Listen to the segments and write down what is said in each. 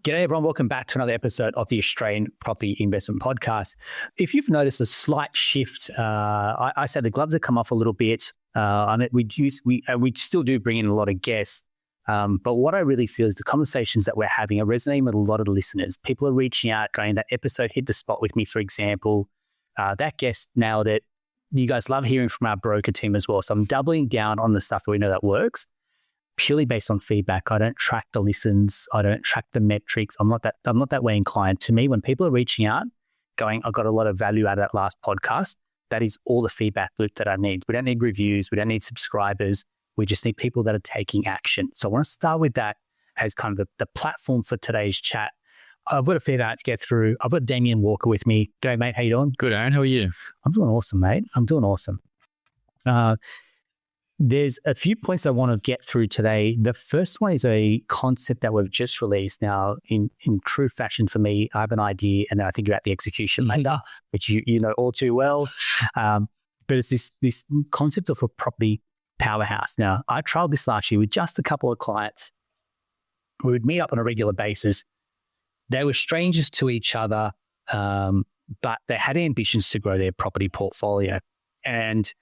G'day everyone, welcome back to another episode of the Australian Property Investment Podcast. If you've noticed a slight shift, I say the gloves have come off a little bit. We still do bring in a lot of guests, but what I really feel is the conversations that we're having are resonating with a lot of the listeners. People are reaching out, going, that episode hit the spot with me, for example. That guest nailed it. You guys love hearing from our broker team as well. So I'm doubling down on the stuff that we know that works, purely based on feedback. I don't track the listens. I don't track the metrics. I'm not that way inclined. To me, when people are reaching out, going, I got a lot of value out of that last podcast, that is all the feedback loop that I need. We don't need reviews. We don't need subscribers. We just need people that are taking action. So I want to start with that as kind of the platform for today's chat. I've got a fair amount to get through. I've got Damien Walker with me. G'day, mate. How you doing? Good, Aaron. How are you? I'm doing awesome, mate. I'm doing awesome. There's a few points I want to get through today. The first one is a concept that we've just released. Now, in true fashion for me, I have an idea and then I think about the execution later, which you know all too well. But it's this concept of a property powerhouse. Now, I trialed this last year with just a couple of clients. We would meet up on a regular basis. They were strangers to each other, but they had ambitions to grow their property portfolio. And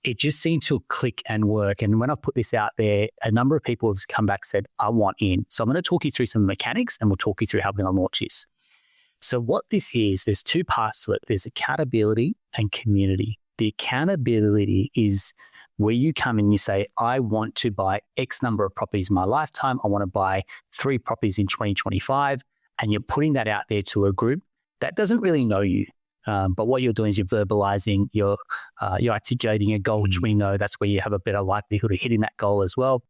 it just seemed to click and work. And when I put this out there, a number of people have come back and said, I want in. So I'm going to talk you through some mechanics and we'll talk you through how we're going to launch this. So what this is, there's two parts to it. There's accountability and community. The accountability is where you come and you say, I want to buy X number of properties in my lifetime. I want to buy 3 properties in 2025. And you're putting that out there to a group that doesn't really know you. But what you're doing is you're verbalizing, you're articulating a goal, which we know that's where you have a better likelihood of hitting that goal as well.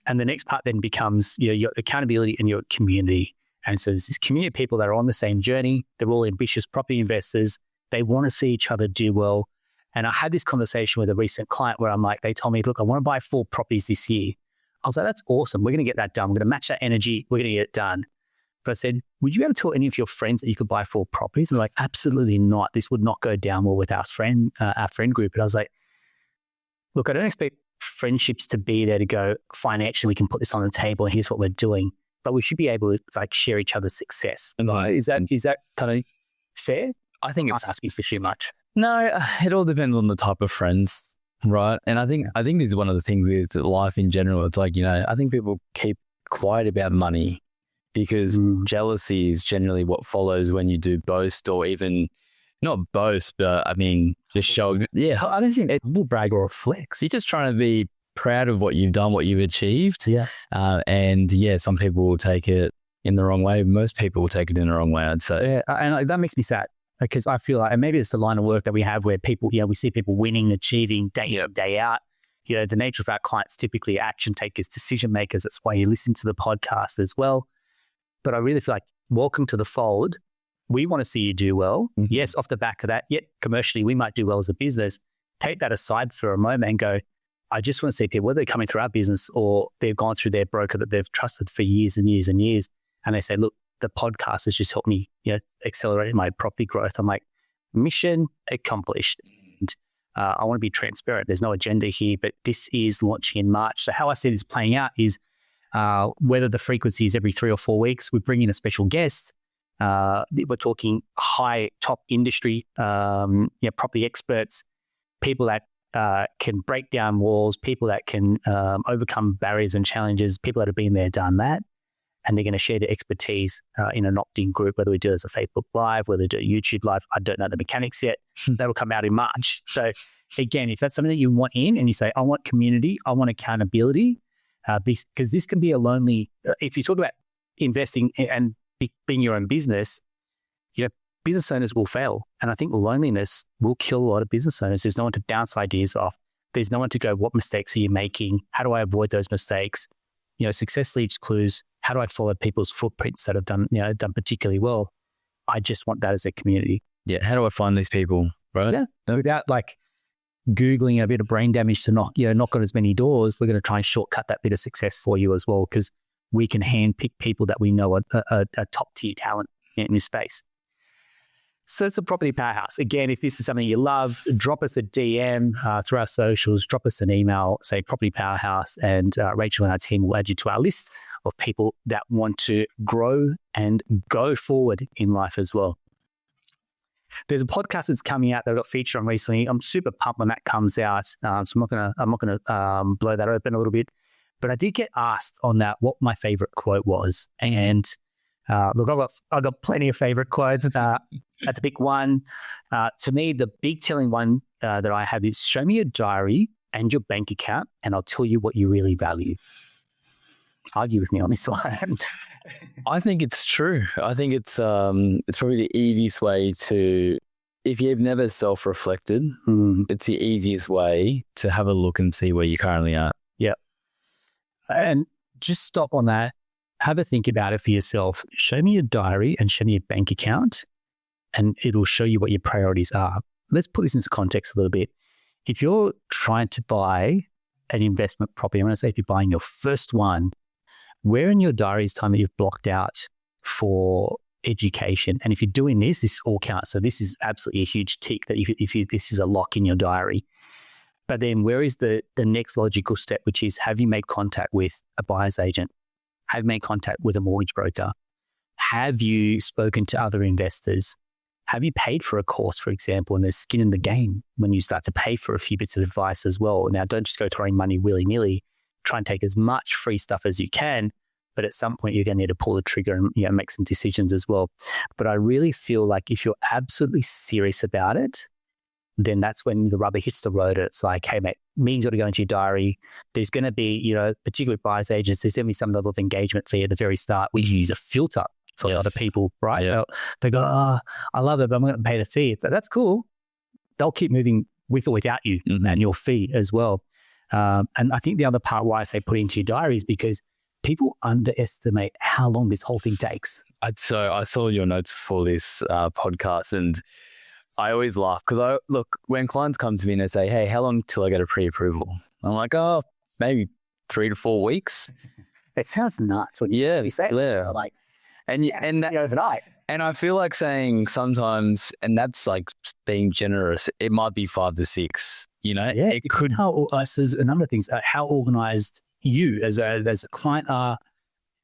And the next part then becomes your accountability and your community. And so there's this community of people that are on the same journey. They're all ambitious property investors. They want to see each other do well. And I had this conversation with a recent client where they told me, look, I want to buy 4 properties this year. I was like, that's awesome. We're going to get that done. We're going to match that energy. We're going to get it done. But I said, would you ever tell any of your friends that you could buy 4 properties? And they're like, absolutely not. This would not go down well with our friend group. And I was like, look, I don't expect friendships to be there to go, financially, we can put this on the table and here's what we're doing. But we should be able to share each other's success. And is that kind of fair? I think it's asking for too much. No, it all depends on the type of friends, right? And I think this is one of the things with life in general. It's I think people keep quiet about money, because jealousy is generally what follows when you do boast, or even not boast, but just show. Yeah, I don't think we'll brag or flex. You're just trying to be proud of what you've done, what you've achieved. Yeah. Some people will take it in the wrong way. Most people will take it in the wrong way, I'd say. Yeah, and that makes me sad because I feel and maybe it's the line of work that we have where people, we see people winning, achieving day in, day out. The nature of our clients typically are action takers, decision makers. That's why you listen to the podcast as well. But I really feel like, welcome to the fold. We want to see you do well. Mm-hmm. Yes, off the back of that, yet commercially, we might do well as a business. Take that aside for a moment and go, I just want to see people, whether they're coming through our business or they've gone through their broker that they've trusted for years and years and years. And they say, look, the podcast has just helped me accelerate my property growth. I'm like, mission accomplished. And I want to be transparent. There's no agenda here, but this is launching in March. So how I see this playing out is, whether the frequency is every 3 or 4 weeks, we bring in a special guest. We're talking high top industry, property experts, people that can break down walls, people that can overcome barriers and challenges, people that have been there, done that. And they're going to share their expertise in an opt-in group, whether we do it as a Facebook Live, whether we do a YouTube Live. I don't know the mechanics yet. That'll come out in March. So again, if that's something that you want in and you say, I want community, I want accountability, because this can be a lonely, if you talk about investing and being your own business, business owners will fail. And I think loneliness will kill a lot of business owners. There's no one to bounce ideas off. There's no one to go, what mistakes are you making? How do I avoid those mistakes? Success leaves clues. How do I follow people's footprints that have done particularly well? I just want that as a community. Yeah. How do I find these people, right? Yeah. Without Googling a bit of brain damage to knock on as many doors, we're going to try and shortcut that bit of success for you as well, because we can handpick people that we know are top tier talent in this space. So it's a property powerhouse. Again, if this is something you love, drop us a DM through our socials, drop us an email, say property powerhouse, and Rachel and our team will add you to our list of people that want to grow and go forward in life as well. There's a podcast that's coming out that I got featured on recently. I'm super pumped when that comes out. So I'm not gonna blow that open a little bit. But I did get asked on that what my favorite quote was, and look, I've got plenty of favorite quotes. That's a big one. To me, the big telling one that I have is show me your diary and your bank account, and I'll tell you what you really value. Argue with me on this one. I think it's true. I think it's probably the easiest way to, if you've never self-reflected, it's the easiest way to have a look and see where you currently are. Yeah. And just stop on that. Have a think about it for yourself. Show me your diary and show me your bank account, and it'll show you what your priorities are. Let's put this into context a little bit. If you're trying to buy an investment property, I'm going to say if you're buying your first one, where in your diary is time that you've blocked out for education? And if you're doing this, this all counts. So this is absolutely a huge tick that if this is a lock in your diary. But then where is the next logical step, which is have you made contact with a buyer's agent? Have you made contact with a mortgage broker? Have you spoken to other investors? Have you paid for a course, for example, and there's skin in the game when you start to pay for a few bits of advice as well? Now, don't just go throwing money willy-nilly. Try and take as much free stuff as you can, but at some point you're going to need to pull the trigger and make some decisions as well. But I really feel like if you're absolutely serious about it, then that's when the rubber hits the road. It's like, hey, mate, meetings got to go into your diary. There's going to be, particularly with buyers agents, there's going to be some level of engagement fee at the very start. We use a filter for a lot of people, right? Yeah. They go, I love it, but I'm going to pay the fee. That's cool. They'll keep moving with or without you and your fee as well. And I think the other part why I say put it into your diary is because people underestimate how long this whole thing takes. So I saw your notes for this podcast, and I always laugh because when clients come to me and they say, hey, how long till I get a pre-approval? I'm like, maybe 3 to 4 weeks. It sounds nuts when you say it. Yeah. Like, and that, overnight. And I feel like saying sometimes, and that's like being generous, it might be 5 to 6, it could. There's a number of things. How organized you as a client are,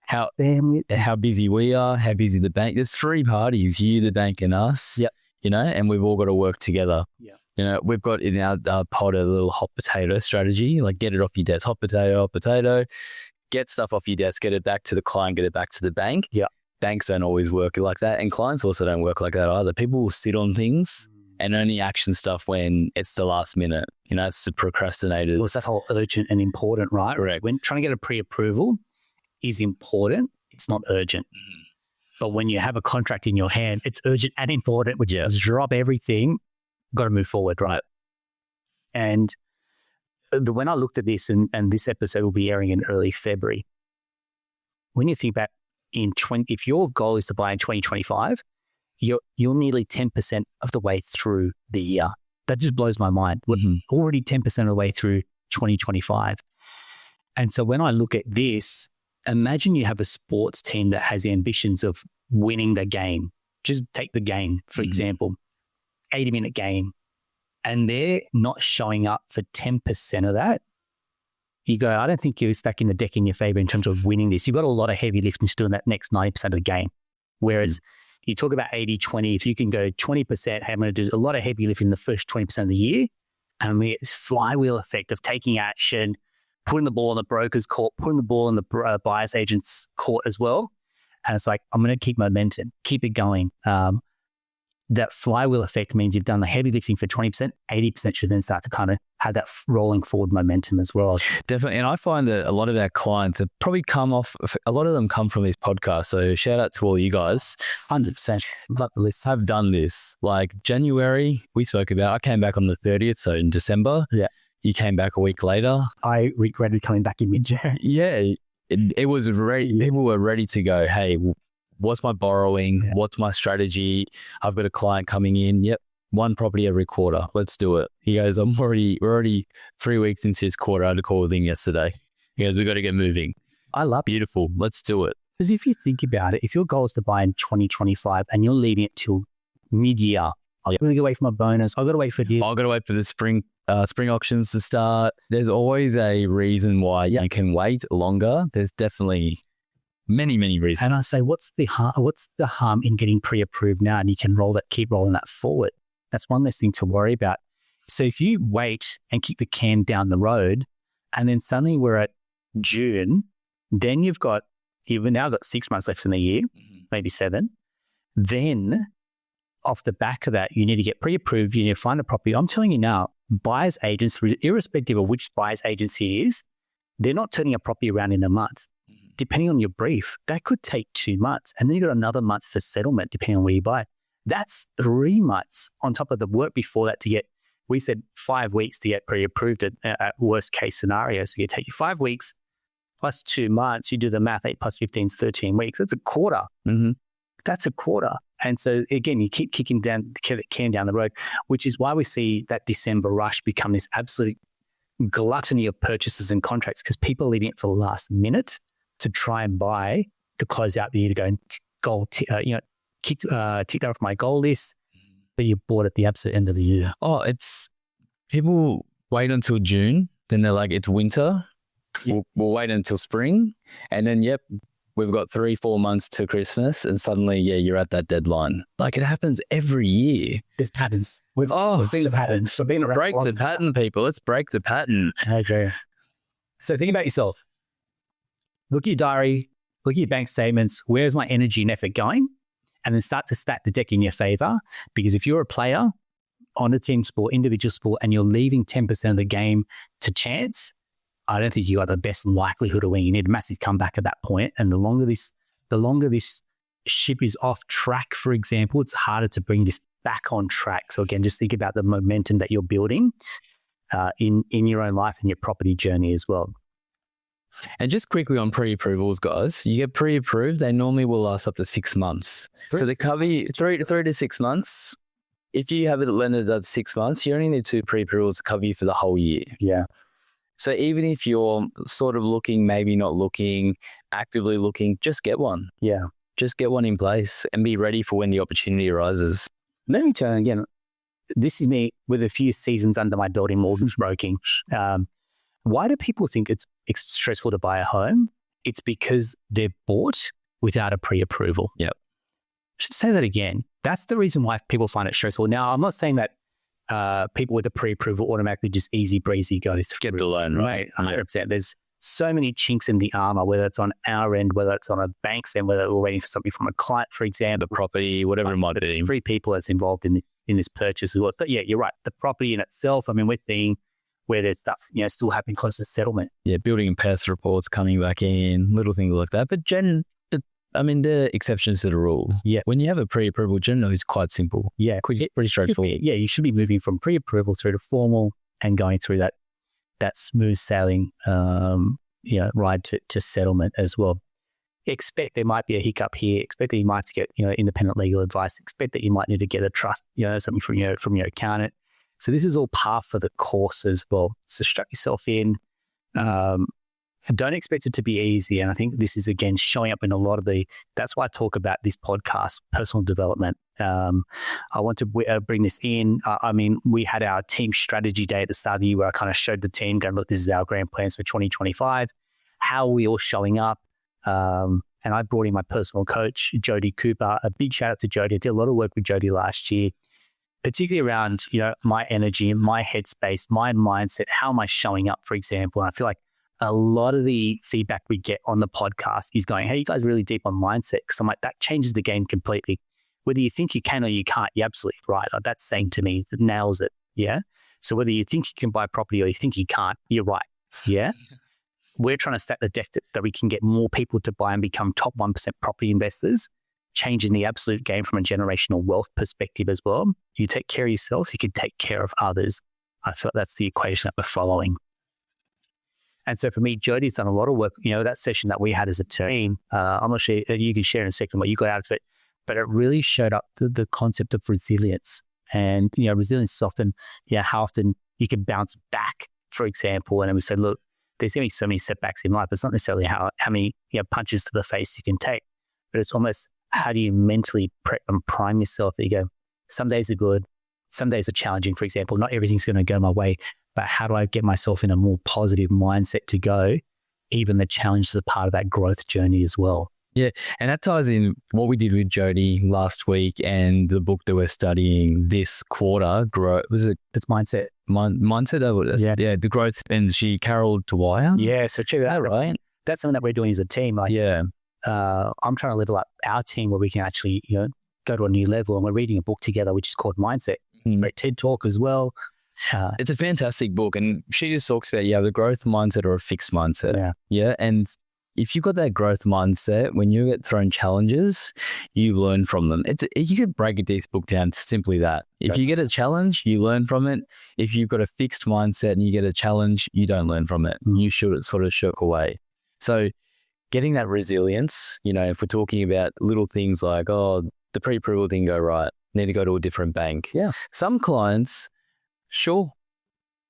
how busy we are, how busy the bank. There's 3 parties, you, the bank, and us. Yep. And we've all got to work together. Yeah. We've got in our pod a little hot potato strategy, like get it off your desk, hot potato, get stuff off your desk, get it back to the client, get it back to the bank. Yeah. Banks don't always work like that, and clients also don't work like that either. People will sit on things and only action stuff when it's the last minute. It's the procrastinators. Well, it's that whole urgent and important, right? Correct. When trying to get a pre-approval is important, it's not urgent. Mm-hmm. But when you have a contract in your hand, it's urgent and important, which is drop everything, got to move forward, right? And when I looked at this, and this episode will be airing in early February, when you think back if your goal is to buy in 2025, you're nearly 10% of the way through the year. That just blows my mind. We're already 10% of the way through 2025. And so when I look at this, imagine you have a sports team that has the ambitions of winning the game. Just take the game, for example, 80-minute game, and they're not showing up for 10% of that. You go, I don't think you're stacking the deck in your favor in terms of winning this. You've got a lot of heavy lifting to do in that next 90% of the game. Whereas you talk about 80-20, if you can go 20%, hey, I'm going to do a lot of heavy lifting in the first 20% of the year, and we get this flywheel effect of taking action, putting the ball in the broker's court, putting the ball in the buyer's agent's court as well. And it's like, I'm going to keep momentum, keep it going. That flywheel effect means you've done the heavy lifting for 20%, 80% should then start to kind of have that rolling forward momentum as well. Definitely. And I find that a lot of our clients have probably a lot of them come from this podcast. So shout out to all you guys. 100%. Love the list. Have done this. Like January, we spoke about, I came back on the 30th. So in December, you came back a week later. I regretted coming back in mid-January. Yeah. It was ready. People were ready to go, hey, what's my borrowing? Yeah. What's my strategy? I've got a client coming in. Yep. 1 property every quarter. Let's do it. He goes, we're already 3 weeks into his quarter. I had a call with him yesterday. He goes, we got to get moving. I love it. Beautiful. Let's do it. Because if you think about it, if your goal is to buy in 2025 and you're leaving it till mid-year. I've got to wait for my bonus. I've got to wait for this. I've got to wait for the spring auctions to start. There's always a reason why you can wait longer. There's definitely many reasons. And I say, what's the harm in getting pre-approved now? And you can keep rolling that forward. That's one less thing to worry about. So if you wait and kick the can down the road, and then suddenly we're at June, then you've now got 6 months left in the year, maybe 7. Then off the back of that, you need to get pre-approved. You need to find a property. I'm telling you now, buyers agents, irrespective of which buyers agency it is, they're not turning a property around in a month. Depending on your brief, that could take 2 months. And then you've got another month for settlement, depending on where you buy. That's 3 months on top of the work before that to get, we said 5 weeks to get pre-approved at worst case scenario. So you take you 5 weeks plus 2 months, you do the math, 8 plus 15 is 13 weeks. That's a quarter. That's a quarter. And so again, you keep kicking the can down the road, which is why we see that December rush become this absolute gluttony of purchases and contracts, because people are leaving it for the last minute to try and buy to close out the year, to go and tick that off my goal list, but you bought at the absolute end of the year. Oh, it's people wait until June, then they're like, it's winter. We'll wait until spring, and then we've got 3-4 months to Christmas, and suddenly you're at that deadline. Like, it happens every year. There's patterns. We've seen the patterns. So being around break the pattern, people. Let's break the pattern. Okay. So think about yourself. Look at your diary, look at your bank statements. Where's my energy and effort going? And then start to stack the deck in your favor. Because if you're a player on a team sport, individual sport, and you're leaving 10% of the game to chance, I don't think you got the best likelihood of winning. You need a massive comeback at that point. And the longer this ship is off track, for example, it's harder to bring this back on track. So again, just think about the momentum that you're building in your own life and your property journey as well. And just quickly on pre-approvals, guys, you get pre-approved, they normally will last up to 6 months. So they cover you 3 to 6 months. If you have it lended at 6 months, you only need 2 pre-approvals to cover you for the whole year. Yeah. So even if you're sort of looking, maybe not looking, actively looking, just get one. Yeah. Just get one in place and be ready for when the opportunity arises. Let me tell you again, this is me with a few seasons under my belt in mortgage broking. Why do people think it's stressful to buy a home? It's because they're bought without a pre-approval. Yep. I should say that again. That's the reason why people find it stressful. Now, I'm not saying that people with a pre-approval automatically just easy breezy go through. Get the loan, right? 100%. There's so many chinks in the armor, whether it's on our end, whether it's on a bank's end, whether we're waiting for something from a client, for example. The property, whatever it might be. 3 people that's involved in this purchase as well. So yeah, you're right. The property in itself, I mean, we're seeing where there's stuff, still happening close to settlement. Yeah, building and pest reports coming back in, little things like that. But there are exceptions to the rule. Yeah. When you have a pre-approval, generally it's quite simple. Yeah. Pretty straightforward. You should be moving from pre-approval through to formal and going through that smooth sailing, ride to settlement as well. Expect there might be a hiccup here. Expect that you might have to get, independent legal advice. Expect that you might need to get a trust, something from your accountant. So this is all par for the course as well. So strap yourself in. Don't expect it to be easy. And I think this is, again, showing up in a lot of that's why I talk about this podcast, personal development. I want to bring this in. We had our team strategy day at the start of the year where I kind of showed the team, going, look, this is our grand plans for 2025. How are we all showing up? And I brought in my personal coach, Jody Cooper. A big shout out to Jody. I did a lot of work with Jody last year, particularly around, my energy, my headspace, my mindset. How am I showing up, for example? And I feel like a lot of the feedback we get on the podcast is going, hey, you guys are really deep on mindset. Because I'm like, that changes the game completely. Whether you think you can or you can't, you're absolutely right. Like, that's saying to me, it nails it. Yeah. So whether you think you can buy property or you think you can't, you're right. Yeah. We're trying to stack the deck that we can get more people to buy and become top 1% property investors, changing the absolute game from a generational wealth perspective as well. You take care of yourself, you can take care of others. I feel that's the equation that we're following. And so for me, Jody's done a lot of work. That session that we had as a team, I'm not sure you can share in a second what you got out of it, but it really showed up the concept of resilience. And, resilience is often, how often you can bounce back, for example. And we said, look, there's going to be so many setbacks in life. It's not necessarily how many punches to the face you can take, but it's almost how do you mentally prep and prime yourself that you go, Some days are good. Some days are challenging, for example. Not everything's going to go my way, but how do I get myself in a more positive mindset to go? Even the challenges are part of that growth journey as well. Yeah. And that ties in what we did with Jody last week and the book that we're studying this quarter, It's mindset. Mindset? Yeah. The growth. And Carol Dwyer? Yeah. So check that out, right? That's something that we're doing as a team. I'm trying to level up our team where we can actually, go to a new level. And we're reading a book together, which is called Mindset. Great TED Talk as well. It's a fantastic book. And she just talks about, the growth mindset or a fixed mindset. Yeah. Yeah. And if you've got that growth mindset, when you get thrown challenges, you learn from them. You could break this book down to simply that. If you get a challenge, you learn from it. If you've got a fixed mindset and you get a challenge, you don't learn from it. You should sort of shirk away. So getting that resilience, if we're talking about little things like, the pre-approval didn't go right, need to go to a different bank. Yeah. Some clients, sure,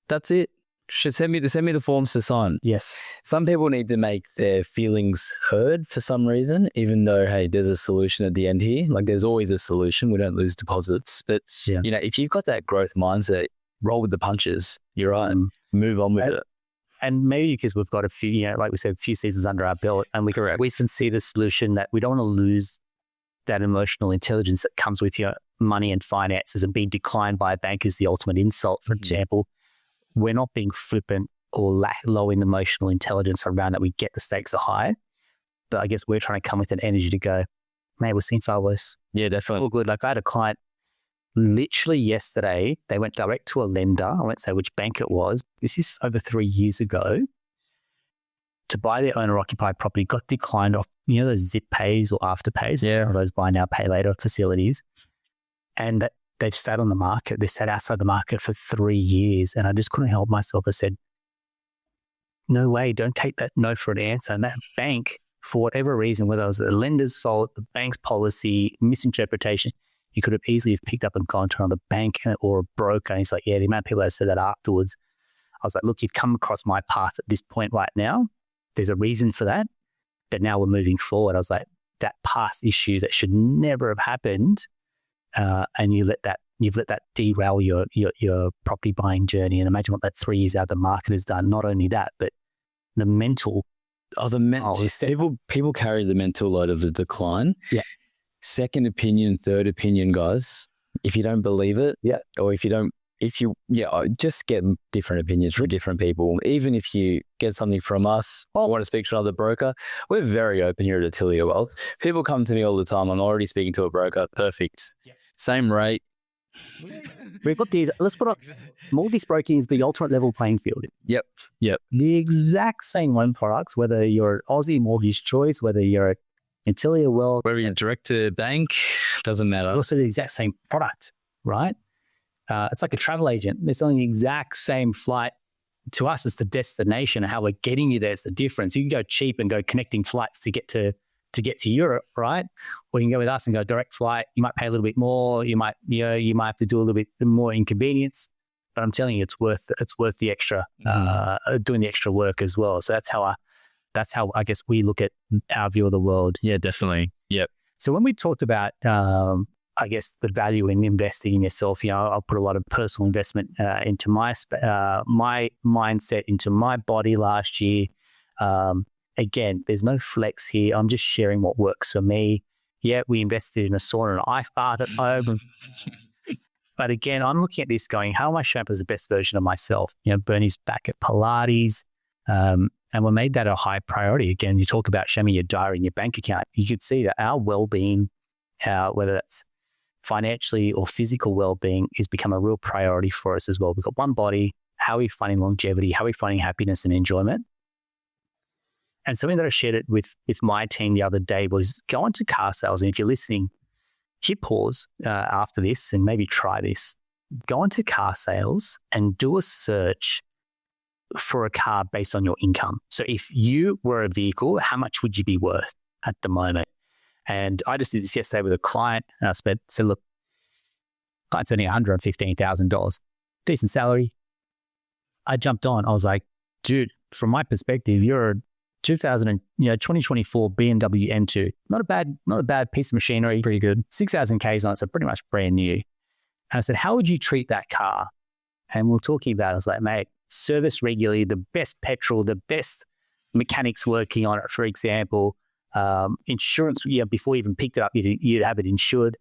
that's it. Should send me the forms to sign. Yes. Some people need to make their feelings heard for some reason, even though, hey, there's a solution at the end here. Like there's always a solution. We don't lose deposits. But, if you've got that growth mindset, roll with the punches. You're right. Move on with it. And maybe because we've got a few, like we said, a few seasons under our belt, and we can see the solution that we don't want to lose that emotional intelligence that comes with your money and finances, and being declined by a bank is the ultimate insult, for example. We're not being flippant or low in emotional intelligence around that. We get the stakes are high, but I guess we're trying to come with an energy to go, mate, we're seeing far worse. Yeah, definitely. All good. Like I had a client literally yesterday, they went direct to a lender. I won't say which bank it was. This is over 3 years ago, to buy their owner-occupied property, got declined off, those zip pays or afterpays, or those buy now, pay later facilities. And that they've sat on the market. They sat outside the market for 3 years. And I just couldn't help myself. I said, no way, don't take that no for an answer. And that bank, for whatever reason, whether it was the lender's fault, the bank's policy, misinterpretation, you could have easily have picked up and gone to another bank or a broker. And he's like, the amount of people that said that afterwards. I was like, look, you've come across my path at this point right now. There's a reason for that. But now we're moving forward. I was like, that past issue that should never have happened. And you've let that derail your property buying journey. And imagine what that 3 years out of the market has done. Not only that, but the mental. People carry the mental load of the decline. Yeah. Second opinion, third opinion, guys. If you don't believe it, or just get different opinions from different people. Even if you get something from us or want to speak to another broker, we're very open here at Atelier Wealth. People come to me all the time. I'm already speaking to a broker. Perfect. Yep. Same rate. We've got these. Let's put up mortgage broking is the ultimate level playing field. Yep. The exact same loan products, whether you're Aussie Mortgage Choice, whether you're Atelier Wealth, whether you're direct to bank, doesn't matter. Also the exact same product, right? It's like a travel agent. They're selling the exact same flight. To us, it's the destination. How we're getting you there is the difference. You can go cheap and go connecting flights to get to Europe, right? Or you can go with us and go direct flight. You might pay a little bit more. You might have to do a little bit more inconvenience. But I'm telling you, it's worth the extra, doing the extra work as well. So that's how I guess we look at our view of the world. Yeah, definitely. Yep. So when we talked about I guess the value in investing in yourself, I'll put a lot of personal investment into my mindset, into my body last year. Again, there's no flex here. I'm just sharing what works for me. Yeah, we invested in a sauna and ice bath at home. But again, I'm looking at this going, how am I showing up as the best version of myself? Bernie's back at Pilates. And we made that a high priority. Again, you talk about showing me your diary and your bank account. You could see that our well-being, whether that's financially or physical well-being, has become a real priority for us as well. We've got one body. How are we finding longevity? How are we finding happiness and enjoyment? And something that I shared it with my team the other day was go into car sales. And if you're listening, hit pause after this and maybe try this. Go into car sales and do a search for a car based on your income. So if you were a vehicle, how much would you be worth at the moment? And I just did this yesterday with a client. Said, look, client's earning $115,000, decent salary. I jumped on. I was like, dude, from my perspective, you're a 2024 BMW M2. Not a bad piece of machinery. Pretty good. 6,000 Ks on it, so pretty much brand new. And I said, how would you treat that car? And we're talking about, I was like, mate, service regularly, the best petrol, the best mechanics working on it, for example, insurance, before you even picked it up, you'd have it insured,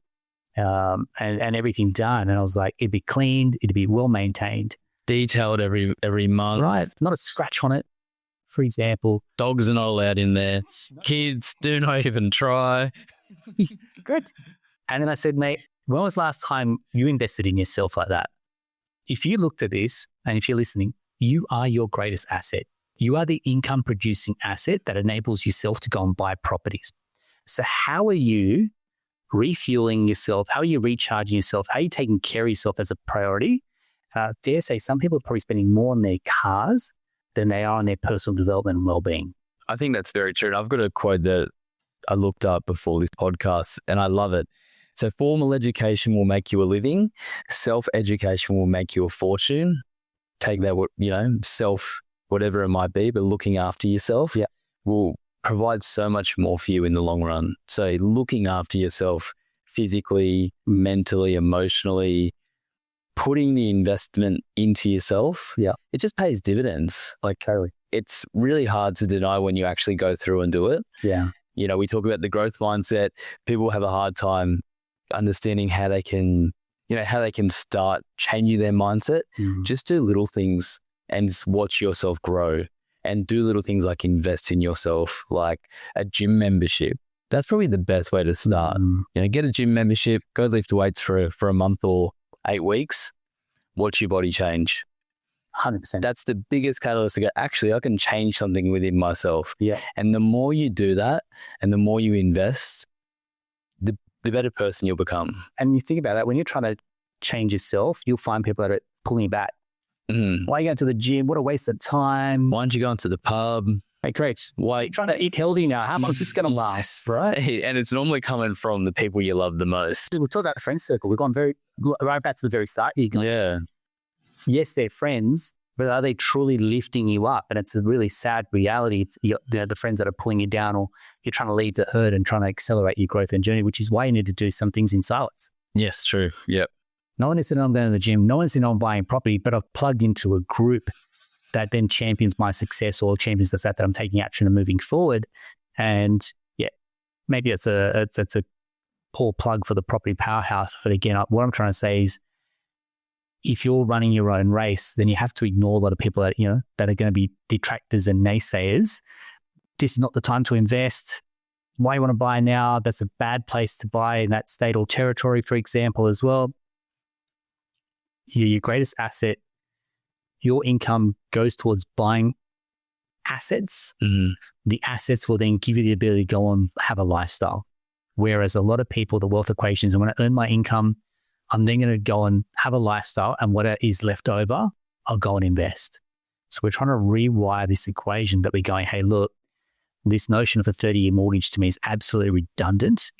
and everything done. And I was like, it'd be cleaned, it'd be well maintained. Detailed every month. Right. Not a scratch on it, for example. Dogs are not allowed in there. Kids, do not even try. Good. And then I said, mate, when was the last time you invested in yourself like that? If you looked at this, and if you're listening, you are your greatest asset. You are the income producing asset that enables yourself to go and buy properties. So how are you refueling yourself? How are you recharging yourself? How are you taking care of yourself as a priority? Dare say some people are probably spending more on their cars than they are on their personal development and well-being. I think that's very true. And I've got a quote that I looked up before this podcast and I love it. So formal education will make you a living. Self-education will make you a fortune. Take that, self, whatever it might be, but looking after yourself will provide so much more for you in the long run. So looking after yourself physically, mentally, emotionally, putting the investment into yourself, it just pays dividends. Like, Totally. It's really hard to deny when you actually go through and do it. Yeah. We talk about the growth mindset. People have a hard time understanding how they can start changing their mindset. Just do little things and just watch yourself grow, and do little things like invest in yourself, like a gym membership. That's probably the best way to start. Get a gym membership, go lift weights for a month or 8 weeks, watch your body change. 100%. That's the biggest catalyst to go, actually, I can change something within myself. Yeah. And the more you do that and the more you invest, the better person you'll become. And you think about that, when you're trying to change yourself, you'll find people that are pulling you back. Why are you going to the gym? What a waste of time. Why aren't you going to the pub? Hey, great. Why? You're trying to eat healthy now. How much is this going to last, right? And it's normally coming from the people you love the most. We'll talk about the friend circle. We've gone right back to the very start. Yes, they're friends, but are they truly lifting you up? And it's a really sad reality. It's the friends that are pulling you down, or you're trying to leave the herd and trying to accelerate your growth and journey, which is why you need to do some things in silence. Yes, true. Yep. No one is saying I'm going to the gym. No one's saying I'm buying property, but I've plugged into a group that then champions my success or champions the fact that I'm taking action and moving forward. And maybe it's a poor plug for the property powerhouse. But again, what I'm trying to say is, if you're running your own race, then you have to ignore a lot of people that that are going to be detractors and naysayers. This is not the time to invest. Why you want to buy now? That's a bad place to buy in that state or territory, for example, as well. Your greatest asset, your income goes towards buying assets. The assets will then give you the ability to go on, have a lifestyle. Whereas a lot of people, the wealth equations, and when I earn my income, I'm then going to go and have a lifestyle, and what is left over, I'll go and invest. So we're trying to rewire this equation that we're going, hey, look, this notion of a 30-year mortgage to me is absolutely redundant.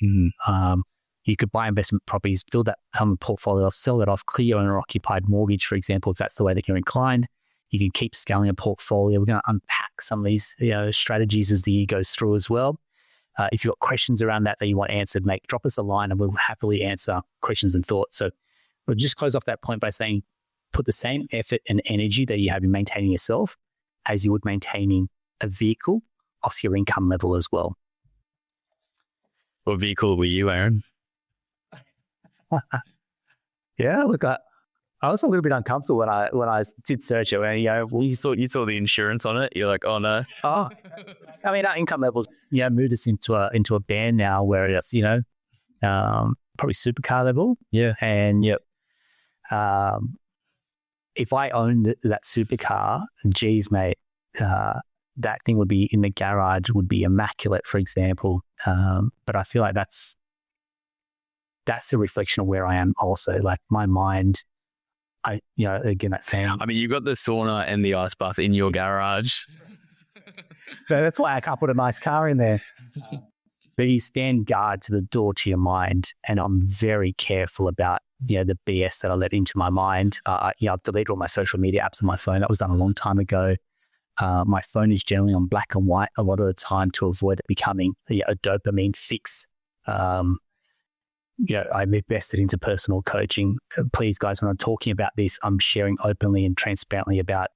You could buy investment properties, build that portfolio off, sell that off, clear your owner-occupied mortgage, for example, if that's the way that you're inclined. You can keep scaling a portfolio. We're going to unpack some of these strategies as the year goes through as well. If you've got questions around that you want answered, drop us a line and we'll happily answer questions and thoughts. So we'll just close off that point by saying, put the same effort and energy that you have in maintaining yourself as you would maintaining a vehicle off your income level as well. What vehicle were you, Aaron? Yeah, look, I was a little bit uncomfortable when I did search it. You saw the insurance on it. You're like, oh no. Oh, I mean, our income levels, moved us into a band now where it's probably supercar level. Yeah. And if I owned that supercar, geez, mate, that thing would be in the garage, would be immaculate, for example. But I feel like that's a reflection of where I am also. Like my mind, again, that saying. I mean, you've got the sauna and the ice bath in your garage. That's why I can't put a nice car in there. But you stand guard to the door to your mind, and I'm very careful about the BS that I let into my mind. I've deleted all my social media apps on my phone. That was done a long time ago. My phone is generally on black and white a lot of the time to avoid it becoming a dopamine fix. I'm invested into personal coaching. Please, guys, when I'm talking about this, I'm sharing openly and transparently about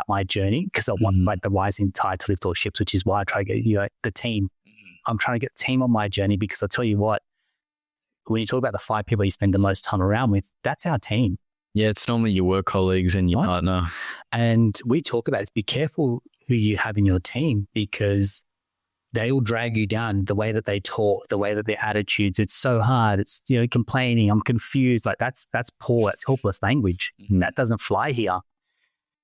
my journey, because I want like the rising tide to lift all ships, which is why I try to get the team. I'm trying to get the team on my journey, because I'll tell you what, when you talk about the 5 people you spend the most time around with, that's our team. Yeah, it's normally your work colleagues and your partner. And we talk about this. Be careful who you have in your team, because they will drag you down. The way that they talk, the way that their attitudes, it's so hard. It's, complaining, I'm confused. Like that's poor, that's helpless language. That doesn't fly here.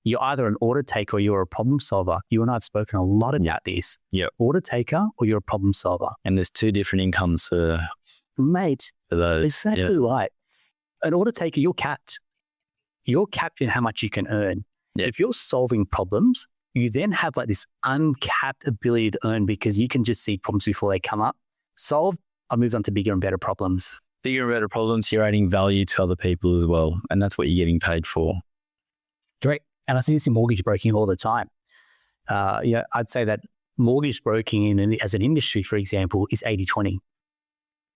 You're either an order taker or you're a problem solver. You and I have spoken a lot about this. Yeah. Order taker or you're a problem solver. And there's 2 different incomes. Mate, for those. Exactly right. An order taker, you're capped. You're capped in how much you can earn. Yeah. If you're solving problems, you then have like this uncapped ability to earn, because you can just see problems before they come up. Solved, I moved on to bigger and better problems. Bigger and better problems, you're adding value to other people as well. And that's what you're getting paid for. Great. And I see this in mortgage broking all the time. I'd say that mortgage broking as an industry, for example, is 80-20.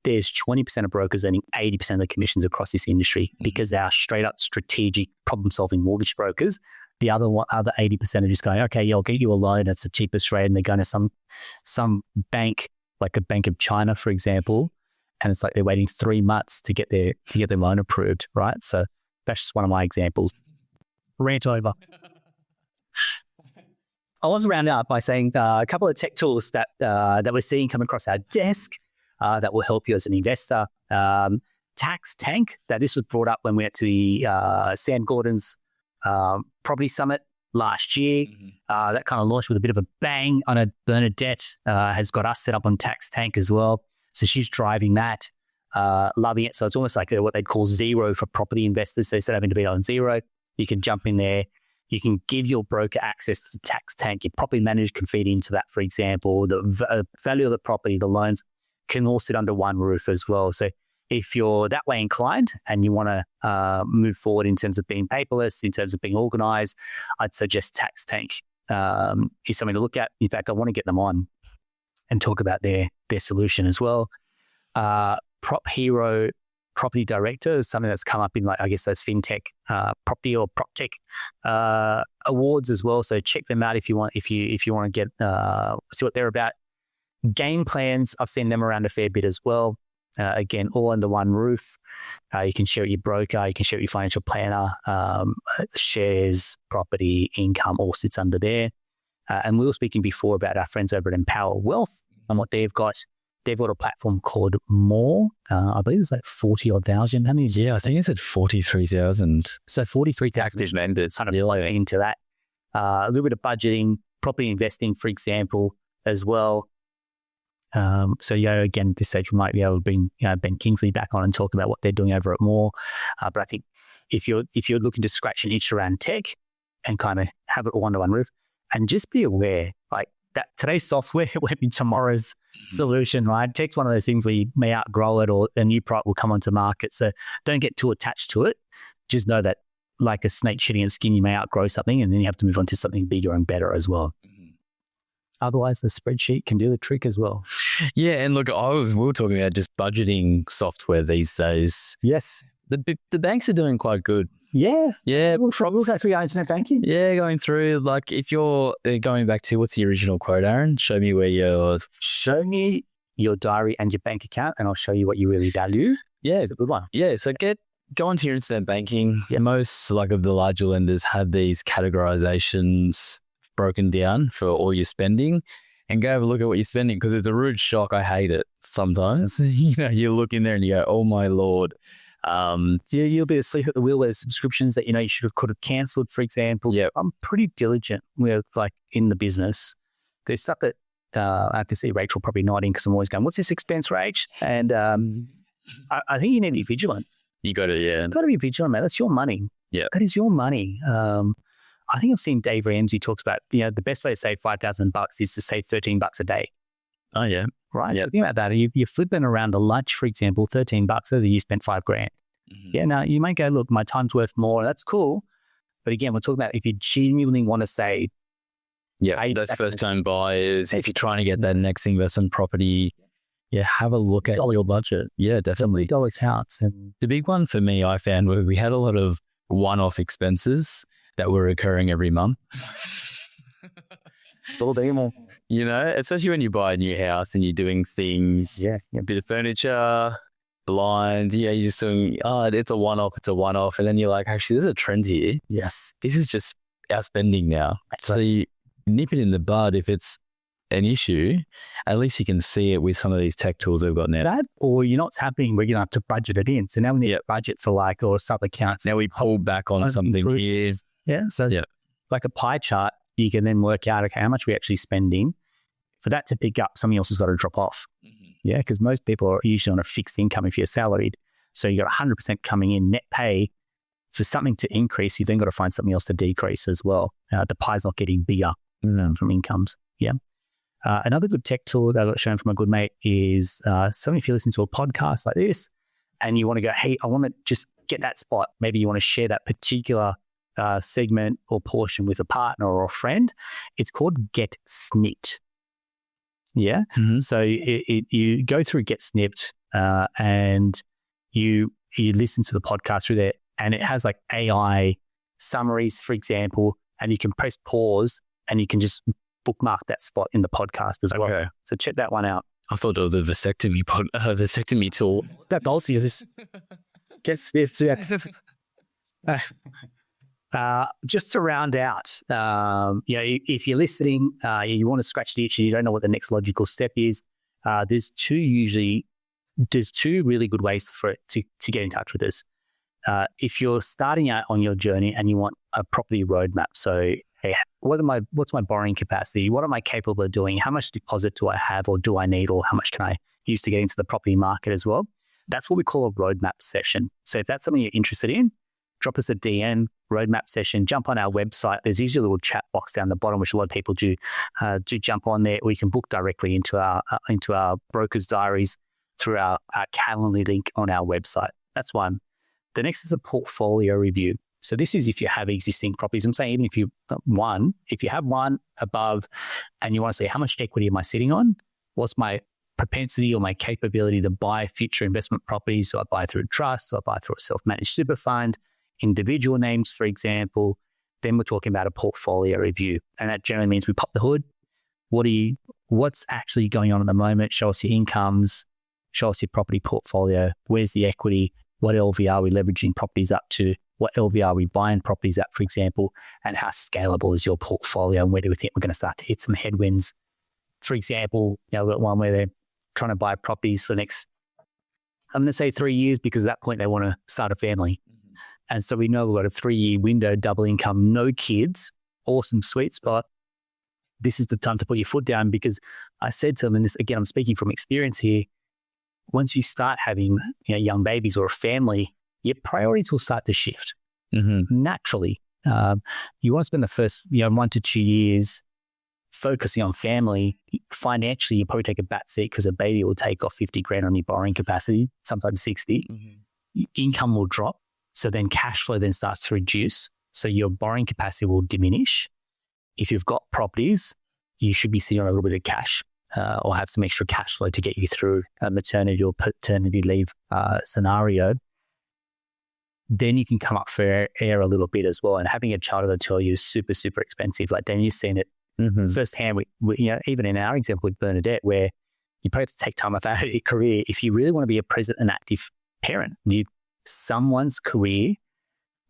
There's 20% of brokers earning 80% of the commissions across this industry, because they are straight up strategic problem-solving mortgage brokers. The other 80% are just going, okay, I'll get you a loan. It's the cheapest rate. And they're going to some bank, like a Bank of China, for example. And it's like they're waiting 3 months to get their loan approved, right? So that's just one of my examples. Rant over. I want to round up by saying a couple of tech tools that we're seeing come across our desk that will help you as an investor. Tax Tank, that this was brought up when we went to the Sam Gordon's property summit last year. That kind of launched with a bit of a bang. I know Bernadette has got us set up on Tax Tank as well. So she's driving that, loving it. So it's almost like what they'd call zero for property investors. So instead of having to be on zero, you can jump in there. You can give your broker access to the Tax Tank. Your property manager can feed into that, for example. The value of the property, the loans can all sit under one roof as well. So if you're that way inclined and you want to move forward in terms of being paperless, in terms of being organized, I'd suggest Tax Tank is something to look at. In fact, I want to get them on and talk about their solution as well. Prop Hero Property Director is something that's come up in, like, I guess those fintech property or prop tech awards as well. So check them out if you want to get see what they're about. Game Plans, I've seen them around a fair bit as well. Again, all under one roof. You can share with your broker, you can share with your financial planner. Shares, property, income, all sits under there. And we were speaking before about our friends over at Atelier Wealth and what they've got. They've got a platform called More. I believe it's like 40,000. How many? Yeah, I think it's at 43,000. So 43,000 active members, kind of going into that. A little bit of budgeting, property investing, for example, as well. So again, at this stage, we might be able to bring Ben Kingsley back on and talk about what they're doing over at More. But I think if you're looking to scratch an itch around tech and kind of have it all under one roof, and just be aware, like that today's software won't be tomorrow's solution, right? Tech's one of those things where you may outgrow it or a new product will come onto market. So don't get too attached to it. Just know that, like a snake shedding its skin, you may outgrow something and then you have to move on to something bigger and better as well. Otherwise, the spreadsheet can do the trick as well. Yeah, and look, we were talking about just budgeting software these days. Yes. The banks are doing quite good. Yeah. Yeah. We'll go through our internet banking. Yeah, going through, like, if you're going back to, what's the original quote, Aaron? Show me your diary and your bank account, and I'll show you what you really value. Yeah. It's a good one. Yeah, so go into your internet banking. Yeah. Most, like, of the larger lenders have these categorizations broken down for all your spending, and go have a look at what you're spending, because it's a rude shock. I hate it sometimes. You look in there and you go, oh my Lord. You'll be asleep at the wheel with subscriptions that you could have cancelled, for example. Yeah, I'm pretty diligent with, like, in the business. There's stuff that I can see Rachel probably nodding, because I'm always going, what's this expense, Rach? And I think you need to be vigilant. You got to, yeah. Got to be vigilant, man. That's your money. Yeah. That is your money. I think I've seen Dave Ramsey talks about, the best way to save $5,000 is to save $13 a day. Oh, yeah. Right? Yeah. Think about that. You're flipping around a lunch, for example, $13, so that you spent $5,000. Mm-hmm. Yeah, now you might go, look, my time's worth more. That's cool. But again, we're talking about if you genuinely want to save. Yeah, those first-time buyers, if you're trying to get that next investment property, have a look at your budget. Yeah, definitely. Dollar counts. And the big one for me, I found, where we had a lot of one-off expenses that were recurring every month. You know, especially when you buy a new house and you're doing things, a bit of furniture, blinds, you're just doing, it's a one-off. And then you're like, actually, there's a trend here. Yes. This is just our spending now. So you nip it in the bud if it's an issue. At least you can see it with some of these tech tools they've got now. That, or you know what's happening, we're going to have to budget it in. So now we need a budget for or sub-accounts. Now we pull back on something here. Yeah. So like a pie chart, you can then work out, okay, how much we're actually spending. For that to pick up, something else has got to drop off. Yeah, because most people are usually on a fixed income if you're salaried. So you got 100% coming in net pay. For something to increase, you then got to find something else to decrease as well. The pie's not getting bigger from incomes. Yeah. Another good tech tool that I got shown from a good mate is something if you listen to a podcast like this and you want to go, hey, I want to just get that spot. Maybe you want to share that particular segment or portion with a partner or a friend. It's called Get Snipped. Yeah. So you go through Get Snipped and you listen to the podcast through there, and it has like AI summaries, for example, and you can press pause and you can just bookmark that spot in the podcast as well. Okay. So check that one out. I thought it was a vasectomy tool. That also is Get Snipped. Just to round out, if you're listening, you want to scratch the itch and you don't know what the next logical step is, there's two really good ways for it to get in touch with us. If you're starting out on your journey and you want a property roadmap, so hey, what's my borrowing capacity? What am I capable of doing? How much deposit do I have or do I need, or how much can I use to get into the property market as well? That's what we call a roadmap session. So if that's something you're interested in, drop us a DM, roadmap session, jump on our website. There's usually a little chat box down the bottom, which a lot of people do jump on there, or you can book directly into our broker's diaries through our Calendly link on our website. That's one. The next is a portfolio review. So this is if you have existing properties. I'm saying even if you have one above and you want to say, how much equity am I sitting on? What's my propensity or my capability to buy future investment properties? So I buy through a trust, so I buy through a self-managed super fund, individual names, for example. Then we're talking about a portfolio review. And that generally means we pop the hood. What's actually going on at the moment? Show us your incomes, show us your property portfolio. Where's the equity? What LVR are we leveraging properties up to? What LVR are we buying properties at, for example? And how scalable is your portfolio? And where do we think we're going to start to hit some headwinds? For example, we've got one where they're trying to buy properties for the next, I'm going to say 3 years, because at that point they want to start a family. And so we know we've got a 3-year window, double income, no kids, awesome sweet spot. This is the time to put your foot down, because I said to them, and this again, I'm speaking from experience here, once you start having young babies or a family, your priorities will start to shift naturally. You want to spend the first 1 to 2 years focusing on family. Financially, you probably take a back seat because a baby will take off 50 grand on your borrowing capacity, sometimes 60. Income will drop. So then cash flow then starts to reduce. So your borrowing capacity will diminish. If you've got properties, you should be sitting on a little bit of cash or have some extra cash flow to get you through a maternity or paternity leave scenario. Then you can come up for air a little bit as well. And having a child, I tell you, is super, super expensive. Like, Dan, you've seen it firsthand. We even in our example with Bernadette, where you probably have to take time off out of your career. If you really want to be a present and active parent, someone's career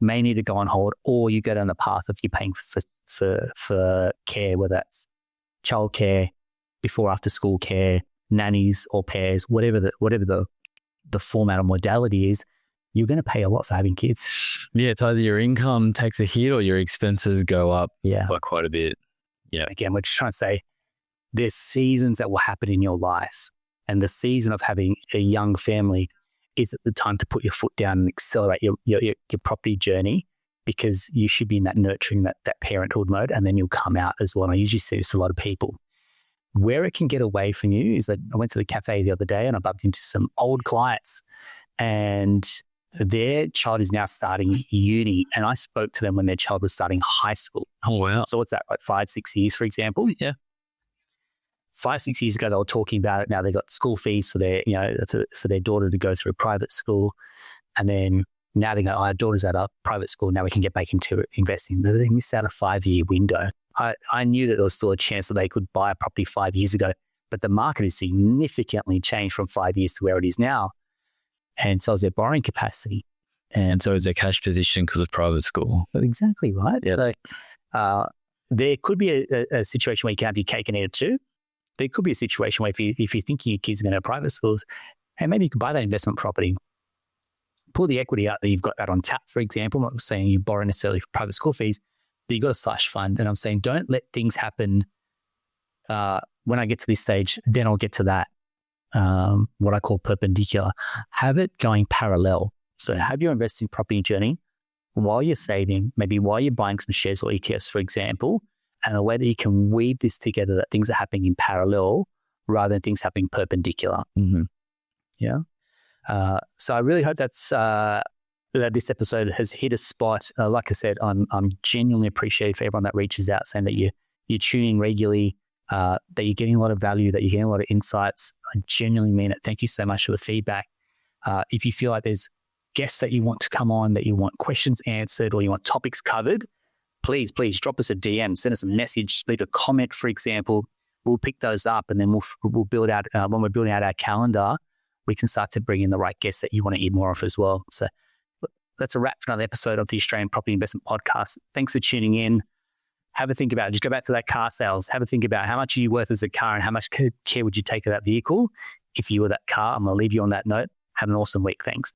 may need to go on hold, or you go down the path of you paying for care, whether that's childcare, before after school care, nannies, au pairs, whatever the format or modality is. You're going to pay a lot for having kids. Yeah, it's either your income takes a hit or your expenses go up by quite a bit. Yeah. Again, we're just trying to say there's seasons that will happen in your lives, and the season of having a young family is at the time to put your foot down and accelerate your property journey, because you should be in that nurturing, that parenthood mode, and then you'll come out as well. And I usually see this for a lot of people. Where it can get away from you is that I went to the cafe the other day and I bumped into some old clients, and their child is now starting uni, and I spoke to them when their child was starting high school. Oh, wow. So what's that, like 5-6 years, for example? Yeah. 5-6 years ago, they were talking about it. Now they got school fees for their, for their daughter to go through private school. And then now they go, our daughter's at a private school. Now we can get back into investing. But they missed out a 5-year window. I knew that there was still a chance that they could buy a property 5 years ago, but the market has significantly changed from 5 years to where it is now. And so is their borrowing capacity. And so is their cash position because of private school. Exactly right. Yeah. So, there could be a situation where you can have your cake and eat it too. There could be a situation where if you're thinking your kids are going to private schools, and maybe you could buy that investment property, pull the equity out that you've got that on tap, for example. I'm not saying you borrow necessarily for private school fees, but you've got a slush fund. And I'm saying don't let things happen. When I get to this stage, then I'll get to that, what I call perpendicular. Have it going parallel. So have your investing property journey while you're saving, maybe while you're buying some shares or ETFs, for example, and a way that you can weave this together, that things are happening in parallel rather than things happening perpendicular. Mm-hmm. Yeah. So I really hope that this episode has hit a spot. Like I said, I'm genuinely appreciative for everyone that reaches out saying that you're tuning regularly, that you're getting a lot of value, that you're getting a lot of insights. I genuinely mean it. Thank you so much for the feedback. If you feel like there's guests that you want to come on, that you want questions answered, or you want topics covered, please drop us a DM, send us a message, leave a comment, for example. We'll pick those up, and then we'll build out, when we're building out our calendar, we can start to bring in the right guests that you want to hear more of as well. So that's a wrap for another episode of the Australian Property Investment Podcast. Thanks for tuning in. Have a think about it. Just go back to that car sales. Have a think about how much are you worth as a car and how much care would you take of that vehicle if you were that car. I'm going to leave you on that note. Have an awesome week. Thanks.